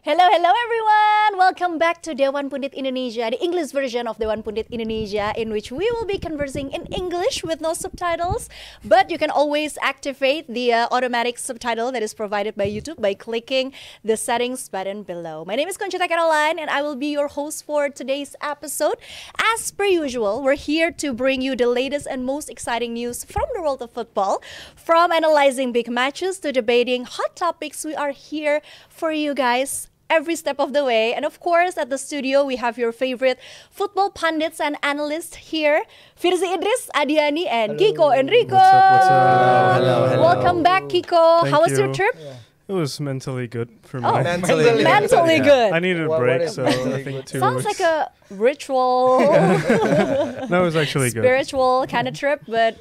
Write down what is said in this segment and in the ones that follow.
Hello, hello everyone! Welcome back to Dewan Pundit Indonesia, the English version of Dewan Pundit Indonesia, in which we will be conversing in English with no subtitles. But you can always activate the automatic subtitle that is provided by YouTube by clicking the settings button below. My name is Conchita Caroline, and I will be your host for today's episode. As per usual, we're here to bring you the latest and most exciting news from the world of football. From analyzing big matches to debating hot topics, we are here for you guys every step of the way. And of course, at the studio, we have your favorite football pundits and analysts here. Firzi Idris, Adiani, and Kiko Enrico. What's up? Hello. Welcome back, Kiko. How was your trip? Yeah. It was mentally good for me. Oh, mentally good. I needed a break, so I think 2 Sounds weeks. like a ritual, No, it was actually good. spiritual kind of trip, but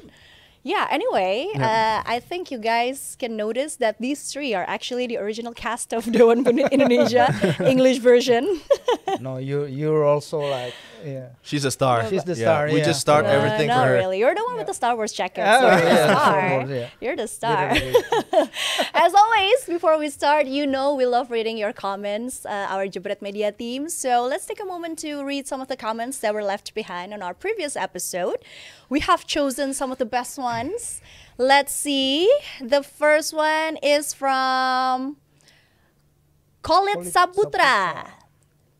yeah, anyway, I think you guys can notice that these three are actually the original cast of Dewan Pundit Indonesia, English version. No, you're also like, She's a star. She's the star. We just start everything for not her. really. You're the one with the Star Wars jacket. Oh, So you're the yeah, star. Star Wars, yeah. You're the star. As always, before we start, you know we love reading your comments, our Jebret Media team. So let's take a moment to read some of the comments that were left behind on our previous episode. We have chosen some of the best ones. Let's see. The first one is from Khalid Saputra.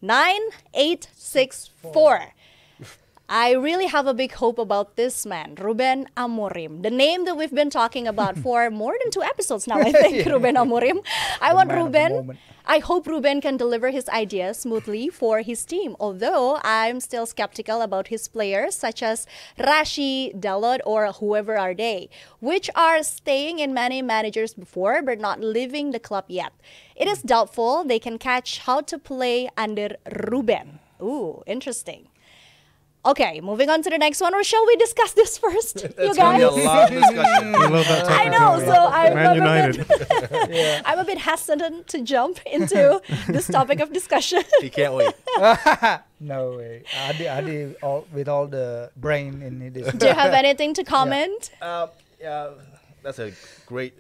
9864. I really have a big hope about this man, Ruben Amorim. The name that we've been talking about for more than 2 episodes now, I think, Ruben Amorim. I hope Ruben can deliver his ideas smoothly for his team, although I'm still skeptical about his players, such as Rashi, Dalot, or whoever are they, which are staying in many managers before but not leaving the club yet. It is doubtful they can catch how to play under Ruben. Ooh, interesting. Okay, moving on to the next one, or shall we discuss this first, you It's going guys? to be a long discussion. We love that I topic, know, don't we? so Man United. I'm a bit hesitant to jump into this topic of discussion. He can't wait. no way. Adi with all the brain in it. Do you have anything to comment? That's a great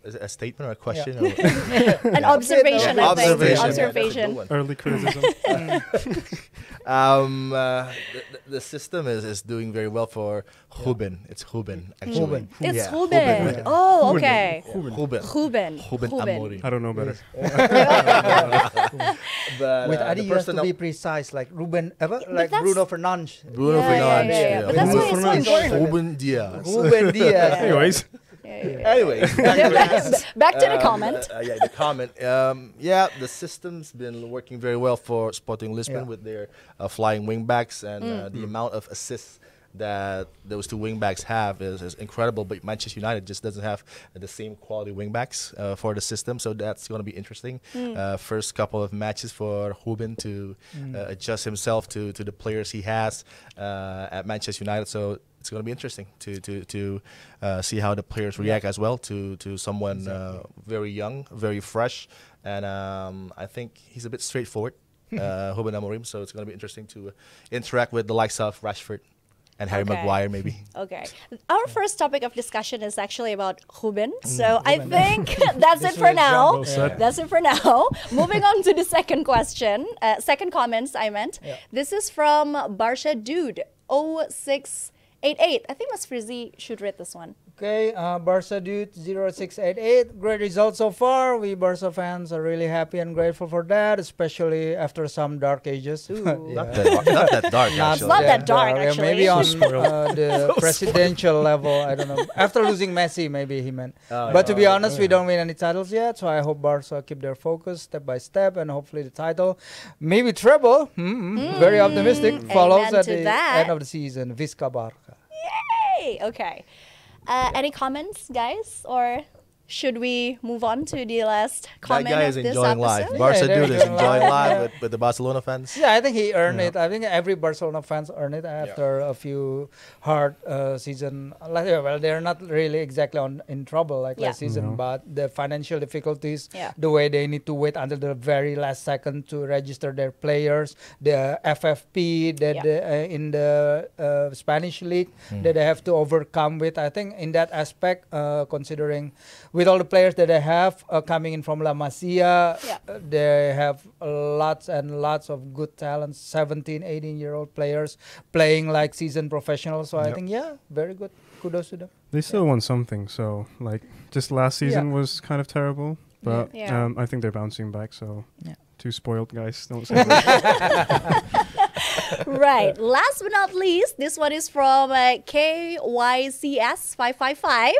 is it a statement or a question? An observation, I think. Observation. Observation. Early criticism. The system is doing very well for Ruben. It's Ruben, actually. Ruben. It's Yeah, Ruben. Oh, okay. Ruben Ruben. Amorim. I don't know better. But With Adi, the you have to personnel- be precise, like Ruben, like that's- Bruno Fernandes. Bruno Yeah, Fernandes. yeah. But that's why it's so important. Ruben Diaz. Ruben Diaz. Anyways, Anyways, Back to the comment. The comment. The system's been working very well for Sporting Lisbon Yeah. with their flying wingbacks, and the amount of assists that those two wingbacks have is incredible. But Manchester United just doesn't have the same quality wingbacks for the system, so that's going to be interesting. First couple of matches for Ruben to adjust himself to the players he has at Manchester United. So it's going to be interesting to see how the players react as well to someone very young, very fresh, and I think he's a bit straightforward, Ruben Amorim. So it's going to be interesting to interact with the likes of Rashford and Harry Okay. Maguire, maybe. Okay. Our first topic of discussion is actually about Ruben. So I think that's it for now. well said. That's it for now. Moving on to the second question. Second comments, I meant. Yeah. This is from Barsha Dude 0688. I think Mas Frizzy should read this one. Okay, Barca Dude 0688. Great results so far. We Barca fans are really happy and grateful for that, especially after some dark ages. Not that dark, actually. Not that dark, Yeah, actually. maybe on the presidential level, I don't know. After losing Messi, maybe he meant. But to be honest, we don't win any titles yet, so I hope Barca keep their focus step by step, and hopefully the title, maybe treble. Very optimistic. Follows Amen at to the that. end of the season. Visca Barca. Yay! Okay. Any comments, guys? Or should we move on to the last That comment guy of is this enjoying life. episode? Barca they're dude is enjoying enjoying life, life with the Barcelona fans. Yeah, I think he earned it. I think every Barcelona fans earned it after a few hard season. Well, they're not really exactly in trouble like last season, but the financial difficulties, the way they need to wait until the very last second to register their players, the FFP that in the Spanish league that they have to overcome with. I think in that aspect, considering with all the players that they have coming in from La Masia, they have lots and lots of good talents, 17, 18-year-old players playing like seasoned professionals. So I think, very good. Kudos to them. They still won something. So, like, just last season was kind of terrible. But I think they're bouncing back. So, two spoiled guys. Don't say that. Right. Last but not least, this one is from KYCS555.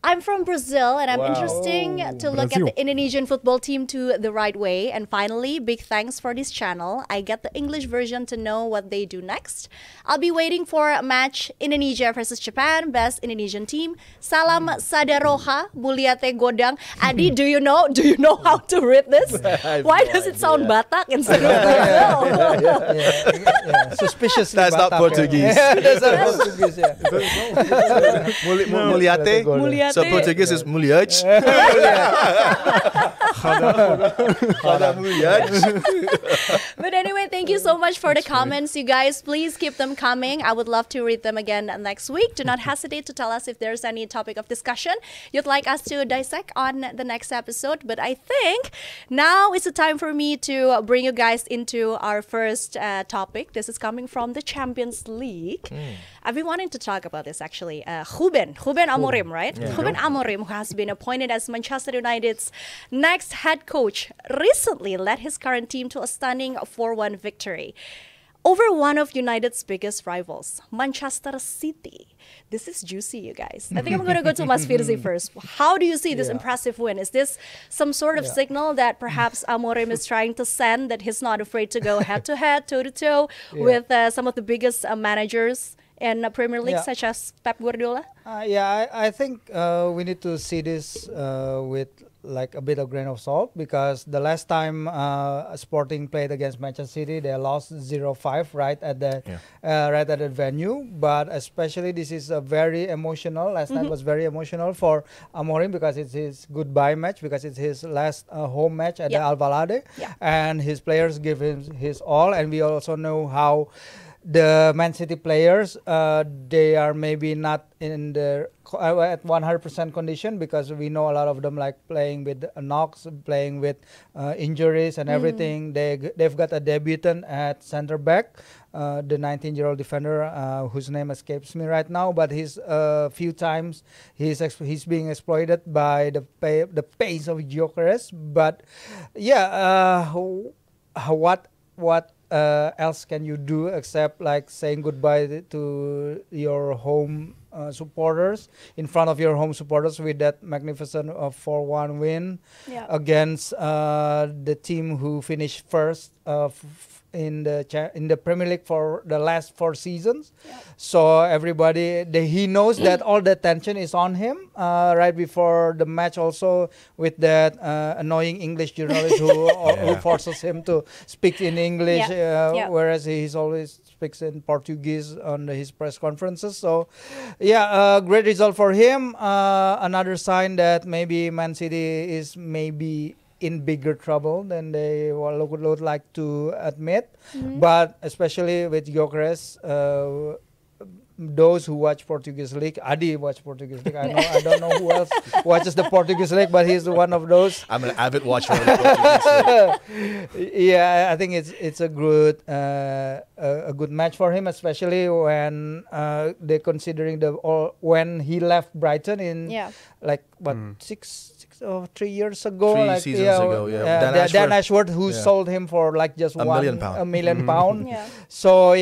I'm from Brazil, and I'm interested to look at the Indonesian football team to the right way. And finally, big thanks for this channel. I get the English version to know what they do next. I'll be waiting for a match Indonesia versus Japan, best Indonesian team. Salam Sadaroha, Mulyate Godang. Adi, do you know how to read this? Why does it sound Batak instead of Brazil? Suspiciously That's Batak, not Portuguese. That's not Portuguese, Mulyate. So Portuguese is muliaj. But anyway, thank you so much for the comments, you guys. Please keep them coming. I would love to read them again next week. Do not hesitate to tell us if there's any topic of discussion you'd like us to dissect on the next episode. But I think now is the time for me to bring you guys into our first topic. This is coming from the Champions League. I've been wanting to talk about this actually. Ruben Amorim, right? Ruben Amorim, who has been appointed as Manchester United's next head coach, recently led his current team to a stunning 4-1 victory over one of United's biggest rivals, Manchester City. This is juicy, you guys. I think I'm going to go to Mas Firzi first. How do you see this impressive win? Is this some sort of signal that perhaps Amorim is trying to send, that he's not afraid to go head-to-head, toe-to-toe with some of the biggest managers in the Premier League, such as Pep Guardiola? I think we need to see this with like a bit of grain of salt, because the last time Sporting played against Manchester City, they lost 0-5 right at the venue. But especially this is a very emotional. Last night was very emotional for Amorim, because it's his goodbye match, because it's his last home match at the Alvalade, and his players give him his all. And we also know how the Man City players, they are maybe not in the at 100% condition, because we know a lot of them like playing with knocks, playing with injuries and everything. They've got a debutant at center back, the 19-year-old defender whose name escapes me right now, but he's few times he's being exploited by the pace of Gyökeres. But what else can you do except like saying goodbye to your home supporters, in front of your home supporters, with that magnificent 4-1 win against the team who finished first in the Premier League for the last 4 seasons. So everybody, he knows that all the tension is on him right before the match, also with that annoying English journalist who forces him to speak in English, whereas he's always speaks in Portuguese on his press conferences. So great result for him. Another sign that maybe Man City is maybe in bigger trouble than they would like to admit. But especially with Gyökeres, those who watch Portuguese League, Adi watch Portuguese League. I don't know who else watches the Portuguese League, but he's one of those. I'm an avid watcher of the Portuguese League. I think it's a good match for him, especially when they're considering when he left Brighton in 3 years ago, 3 seasons ago. Dan Ashworth, who sold him for like just £1 million pound. So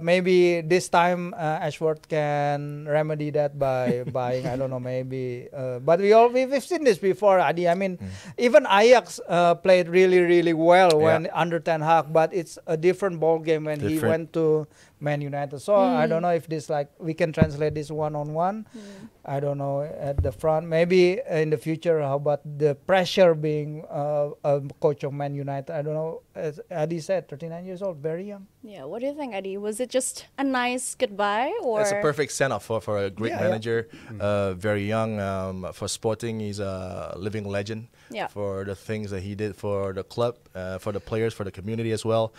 maybe this time Ashworth can remedy that by buying, I don't know, maybe. But we've seen this before, Adi. I mean, even Ajax played really, really well when under Ten Hag, but it's a different ball game when he went to Man United. So I don't know if this we can translate this one-on-one. I don't know at the front. Maybe in the future, how about the pressure being a coach of Man United? I don't know. As Adi said, 39 years old, very young. Yeah, what do you think, Adi? Was it just a nice goodbye, or? It's a perfect send-off for a great manager. Very young. For Sporting, he's a living legend. For the things that he did for the club, for the players, for the community as well.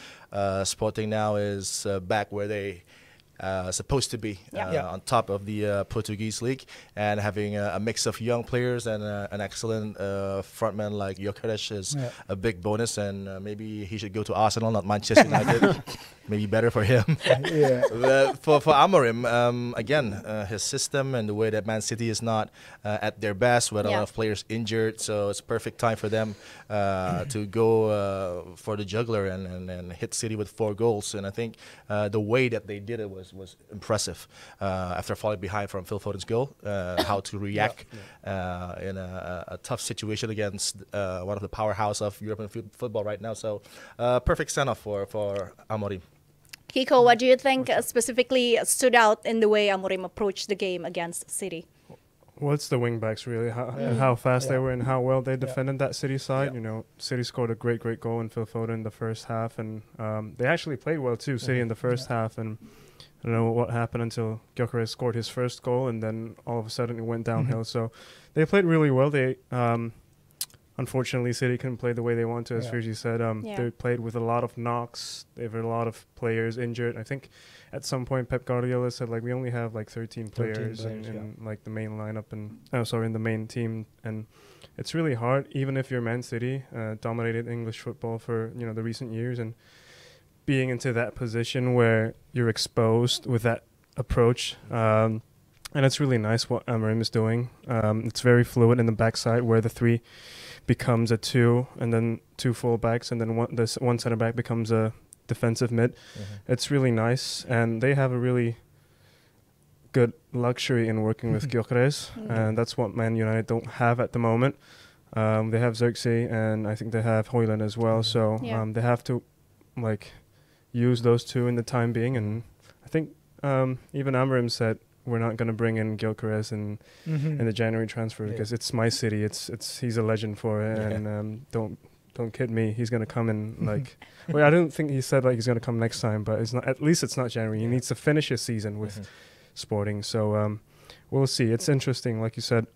Sporting now is back where they supposed to be on top of the Portuguese league, and having a mix of young players and an excellent frontman like Gyökeres is a big bonus, and maybe he should go to Arsenal, not Manchester United. Maybe better for him. For Amorim, again, his system and the way that Man City is not at their best, with a lot of players injured, so it's perfect time for them to go for the juggler and hit City with 4 goals. And I think the way that they did it was impressive. After falling behind from Phil Foden's goal, how to react in a tough situation against one of the powerhouse of European football right now. So perfect send-off for Amorim. Kiko, what do you think specifically stood out in the way Amorim approached the game against City? Well, it's the wing-backs, really, how fast they were and how well they defended that City side. You know, City scored a great goal in Phil Foden in the first half, and they actually played well too, City, in the first half. And I don't know what happened until Gyökeres scored his first goal, and then all of a sudden it went downhill. So they played really well. They unfortunately, City couldn't play the way they want to, as Fiji said. They played with a lot of knocks. They have a lot of players injured. I think at some point Pep Guardiola said, like, we only have like 13 players in like the main lineup and in the main team. And it's really hard, even if you're Man City, dominated English football for the recent years, and being into that position where you're exposed with that approach. And it's really nice what Amorim is doing. It's very fluid in the backside, where the 3 becomes a 2, and then 2 full-backs, and then one centre-back becomes a defensive mid. It's really nice, and they have a really good luxury in working with Gyökeres, and that's what Man United don't have at the moment. They have Xerxes, and I think they have Højlund as well, so they have to use those 2 in the time being. And I think even Amorim said, we're not going to bring in Gyökeres in the January transfer because it's my city. He's a legend for it, and don't kid me. He's going to come in well, I don't think he said he's going to come next time, but it's not. At least it's not January. He needs to finish his season with Sporting. So we'll see. It's interesting, like you said.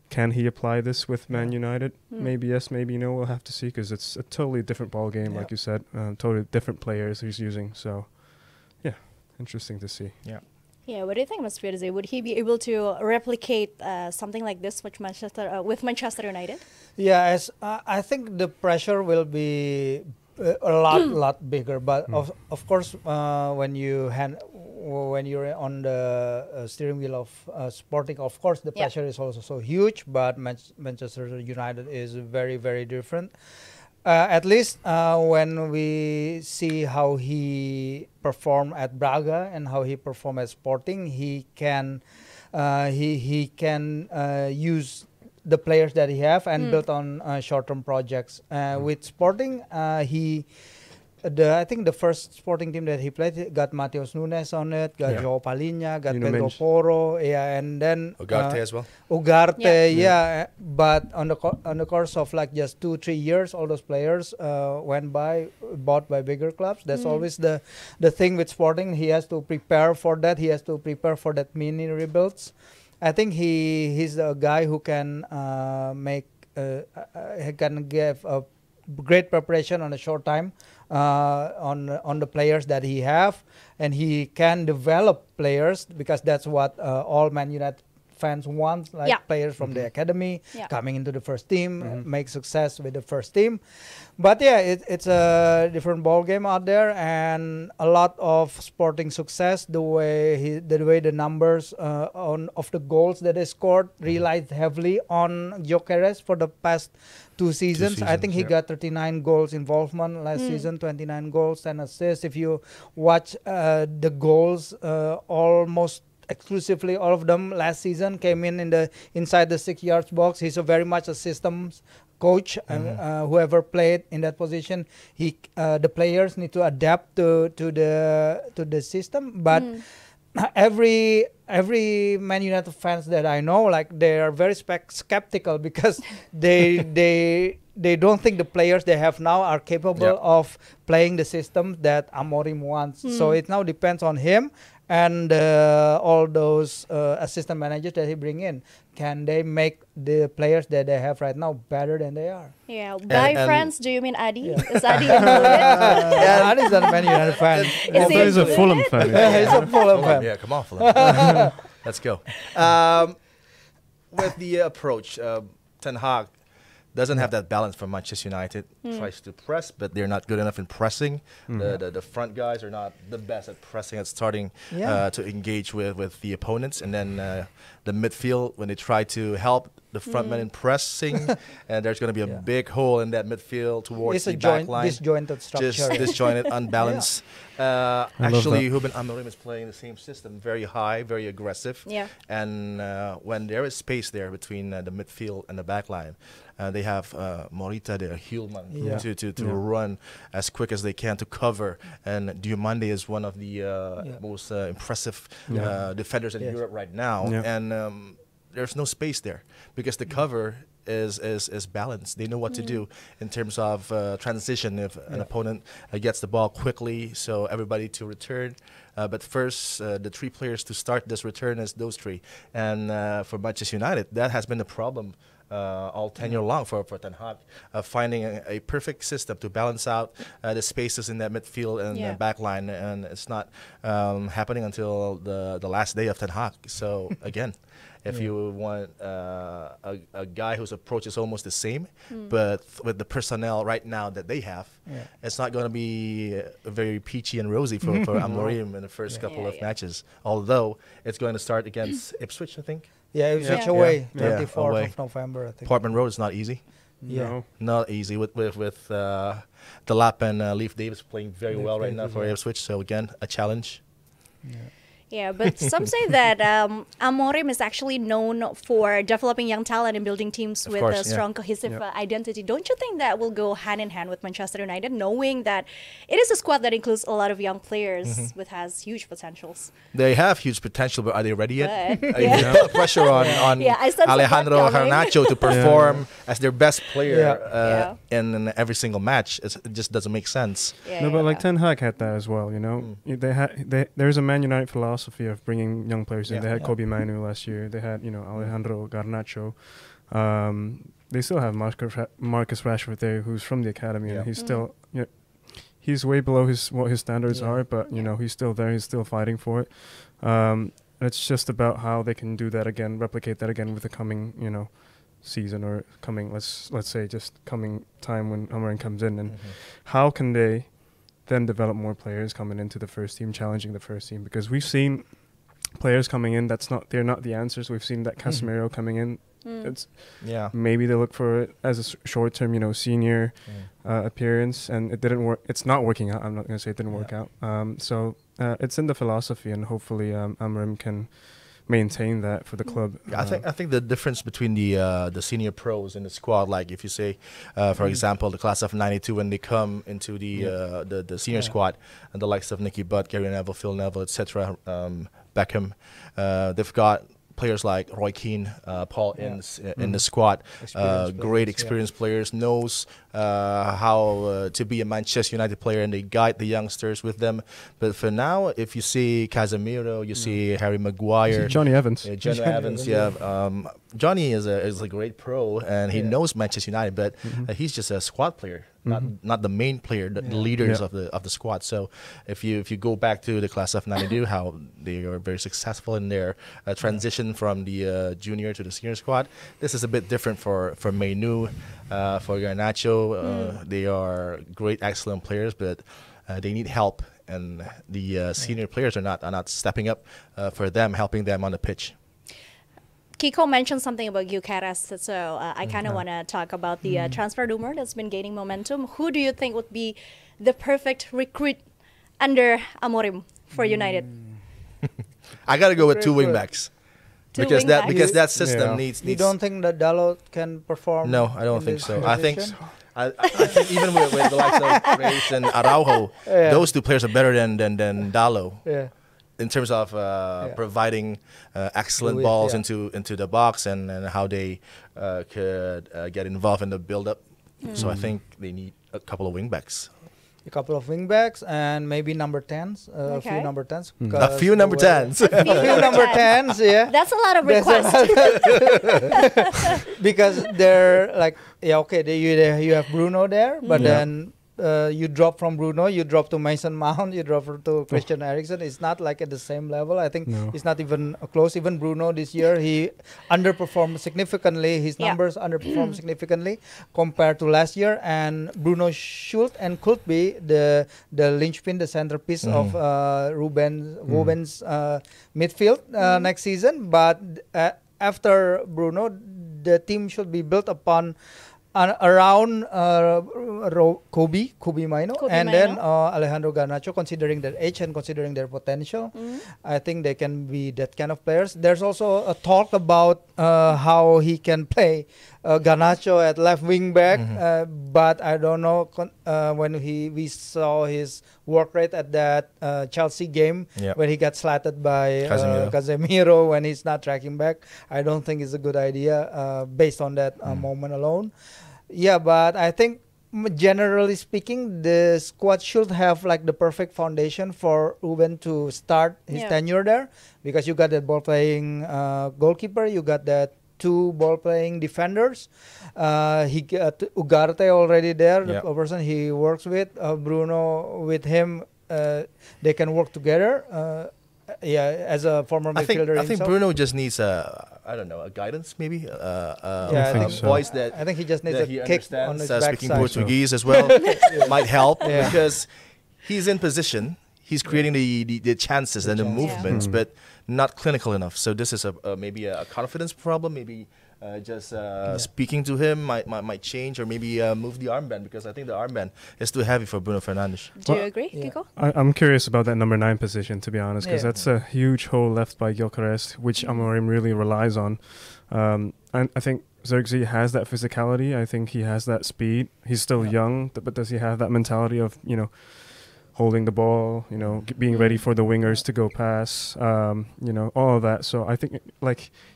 Can he apply this with Man United? Maybe yes, maybe no. We'll have to see, because it's a totally different ball game, like you said. Totally different players he's using. So yeah, interesting to see. Yeah, what do you think, Mr. Firze? Would he be able to replicate something like this with Manchester United? Yeah, I think the pressure will be a lot bigger. But of course, when you're on the steering wheel of Sporting, of course the pressure is also so huge. But Manchester United is very, very different. At least when we see how he performed at Braga and how he performed at Sporting, he can use the players that he have and build on short-term projects. With Sporting, I think the first Sporting team that he played got Matheus Nunes on it, got João Palhinha, got Pedro Porro, and then Ugarte as well. Ugarte, but on the course of just 2-3 years, all those players went bought by bigger clubs. That's always the thing with Sporting. He has to prepare for that. He has to prepare for that mini rebuilds. I think he's a guy who can he can give a great preparation on a short time on the players that he have, and he can develop players, because that's what all Man United fans want, players from the academy coming into the first team, make success with the first team. But it's a different ball game out there, and a lot of Sporting success, the way the numbers of the goals that they scored relied heavily on Gyökeres for the past 2 seasons. I think he got 39 goals involvement last season, 29 goals, 10 assists. If you watch the goals, almost exclusively all of them last season came inside the 6 yards box. He's very much a systems coach, and whoever played in that position, the players need to adapt to the system. But every every Man United fans that I know, like they are very skeptical because they don't think the players they have now are capable of playing the system that Amorim wants. So it now depends on him and all those assistant managers that he bring in. Can they make the players that they have right now better than they are? Yeah. By friends, do you mean Adi? Yeah. Is Adi included? Yeah, Adi is a Man United fan. He's a Fulham fan. Yeah, he's a Fulham fan. Yeah, come on, Fulham. Let's go. With the approach, Ten Hag doesn't have that balance for Manchester United. Tries to press, but they're not good enough in pressing. The front guys are not the best at pressing, at starting to engage with the opponents. And then the midfield, when they try to help the front men in pressing, and there's going to be a big hole in that midfield towards the back line. Disjointed structure. Just disjointed, unbalanced. Actually, Ruben Amorim is playing the same system, very high, very aggressive. Yeah. And when there is space there between the midfield and the back line, they have Morita there, Hielman, to run as quick as they can to cover. And Diomande is one of the most impressive defenders in Europe right now. And there's no space there because the cover is balanced. They know what to do in terms of transition if an opponent gets the ball quickly, so everybody to return. But first, the three players to start this return is those three. And for Manchester United, that has been the problem all tenure long for Ten Hag, finding a perfect system to balance out the spaces in that midfield and the back line. And it's not happening until the last day of Ten Hag. So, again, if you want a guy whose approach is almost the same, but with the personnel right now that they have, it's not going to be very peachy and rosy for Amorim in the first couple of matches. Although it's going to start against Ipswich, I think. Yeah, Ipswich away, 24th of November, I think. Portman Road is not easy. No. Not easy with Delap and Leif Davis playing very well right now for Ipswich. So again, a challenge. Yeah, but some say that Amorim is actually known for developing young talent and building teams with a strong, cohesive identity. Don't you think that will go hand in hand with Manchester United, knowing that it is a squad that includes a lot of young players with has huge potentials? They have huge potential, but are they ready yet? You put pressure on Alejandro Garnacho to perform as their best player in every single match. It just doesn't make sense. But like Ten Hag had that as well, you know. There's a Man United philosophy of bringing young players in. They had Kobe Manu last year. They had, Alejandro Garnacho. They still have Marcus Rashford there, who's from the academy, and he's still, he's way below what his standards are, but he's still there. He's still fighting for it. It's just about how they can do that again, replicate that again with the coming, season or coming, let's say, just coming time when Amorim comes in, and how can they then develop more players coming into the first team, challenging the first team, because we've seen players coming in they're not the answers. We've seen that Casemiro coming in. It's maybe they look for it as a short-term, senior appearance, and it didn't work. It's not working out. I'm not going to say it didn't work out. So it's in the philosophy, and hopefully Amorim can maintain that for the club. I think the difference between the senior pros in the squad, like if you say, for example, the class of '92, when they come into the senior squad, and the likes of Nicky Butt, Gary Neville, Phil Neville, etc., Beckham, they've got players like Roy Keane, Paul Ince in the squad, great experienced players, knows how to be a Manchester United player, and they guide the youngsters with them. But for now, if you see Casemiro, you see Harry Maguire, Johnny Evans, Johnny Evans, Johnny is a great pro, and he knows Manchester United, but he's just a squad player, not the main player, the leaders of the squad. So if you go back to the class of '92, how they are very successful in their transition from the junior to the senior squad, this is a bit different for Mainu, for Garnacho. They are great, excellent players, but they need help, and the senior players are not stepping up for them, helping them on the pitch. Kiko mentioned something about Gyökeres, so I kind of want to talk about the transfer rumor that's been gaining momentum. Who do you think would be the perfect recruit under Amorim for United? I got to go with two wingbacks. Because that system needs. You don't think that Dalot can perform? No, I don't think so. I think even with the likes of Reyes and Araujo, those two players are better than Dalot. in terms of providing excellent balls into the box and how they could get involved in the build-up. So I think they need a couple of wingbacks. A couple of wingbacks and maybe number 10s, a few number 10s. A few number 10s. A few number 10s, yeah. That's a lot of requests. Because they're like, you have Bruno there, but then you drop from Bruno, you drop to Mason Mount, you drop to Christian Eriksen. It's not like at the same level. I think it's not even close. Even Bruno this year, he underperformed significantly. His numbers underperformed significantly compared to last year. And Bruno should and could be the linchpin, the centerpiece of Ruben's midfield next season. But after Bruno, the team should be built upon around Kobe Maino, and then Alejandro Garnacho, considering their age and considering their potential. I think they can be that kind of players. There's also a talk about how he can play Garnacho at left wing back, but I don't know when we saw his work rate at that Chelsea game when he got slatted by Casemiro when he's not tracking back. I don't think it's a good idea based on that moment alone. Yeah, but I think generally speaking, the squad should have like the perfect foundation for Ruben to start his tenure there, because you got that ball-playing goalkeeper, you got that 2 ball-playing defenders. He got Ugarte already there, the person he works with. Bruno with him, they can work together. As a former midfielder I think Bruno just needs a guidance maybe. A voice that I think he just needs a kick on his backside. Speaking Portuguese as well might help because he's in position. He's creating the chances and the movements, but not clinical enough. So this is maybe a confidence problem. Maybe just speaking to him might change, or maybe move the armband, because I think the armband is too heavy for Bruno Fernandes. Do you agree, Kiko? I'm curious about that number 9 position, to be honest, because that's a huge hole left by Gyökeres, which Amorim really relies on. And I think Zirkzee has that physicality. I think he has that speed. He's still young, but does he have that mentality of, holding the ball, being ready for the wingers to go pass, all of that. So I think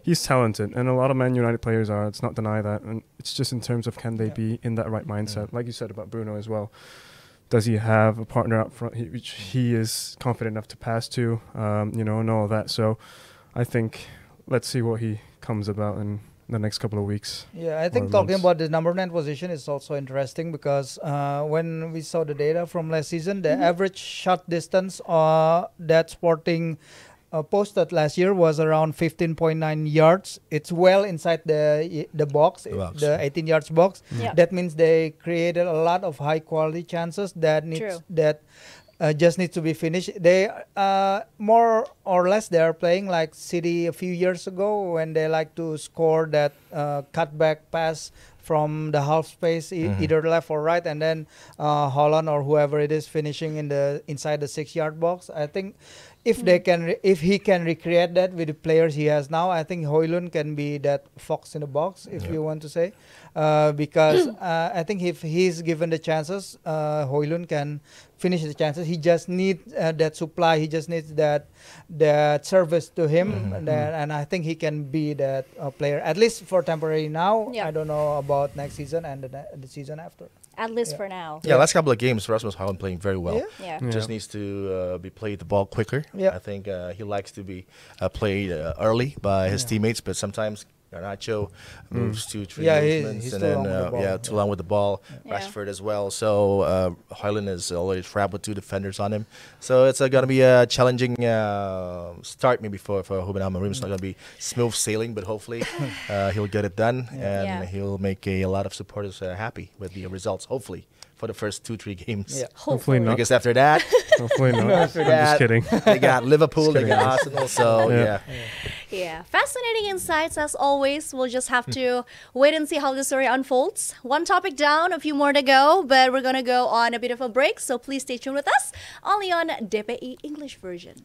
he's talented, and a lot of Man United players are. Let's not deny that. And it's just in terms of can they be in that right mindset, like you said about Bruno as well. Does he have a partner up front which he is confident enough to pass to, and all of that. So I think let's see what he comes about in the next couple of weeks. Yeah, I think talking about the number 9 position is also interesting, because when we saw the data from last season, the average shot distance that Sporting posted last year was around 15.9 yards. It's well inside the box, the 18 yards box. That means they created a lot of high quality chances that just need to be finished. They more or less they are playing like City a few years ago, when they like to score that cutback pass from the half space, either left or right, and then Holland or whoever it is finishing inside the 6-yard box. I think if he can recreate that with the players he has now, I think Højlund can be that fox in the box, if you want to say, because I think if he's given the chances, Højlund can finish the chances. He just needs that supply. He just needs that service to him, and I think he can be that player, at least for temporary now. I don't know about next season and the season after. At least for now. Last couple of games, Rasmus Højlund playing very well. Just needs to be played the ball quicker. I think he likes to be played early by his teammates, but sometimes Garnacho moves to 3 movements, and then too long with the ball. Rashford as well. So Højlund is already trapped with 2 defenders on him. So it's going to be a challenging start maybe for Ruben Amorim. It's not going to be smooth sailing, but hopefully he'll get it done, and he'll make a lot of supporters happy with the results, hopefully, for the first 2-3 games. Hopefully not. Because after that, hopefully not. After that, I'm just kidding. They got Liverpool, they got Arsenal, so Yeah, fascinating insights as always. We'll just have to wait and see how the story unfolds. One topic down, a few more to go, but we're going to go on a bit of a break, so please stay tuned with us, only on DPI English version.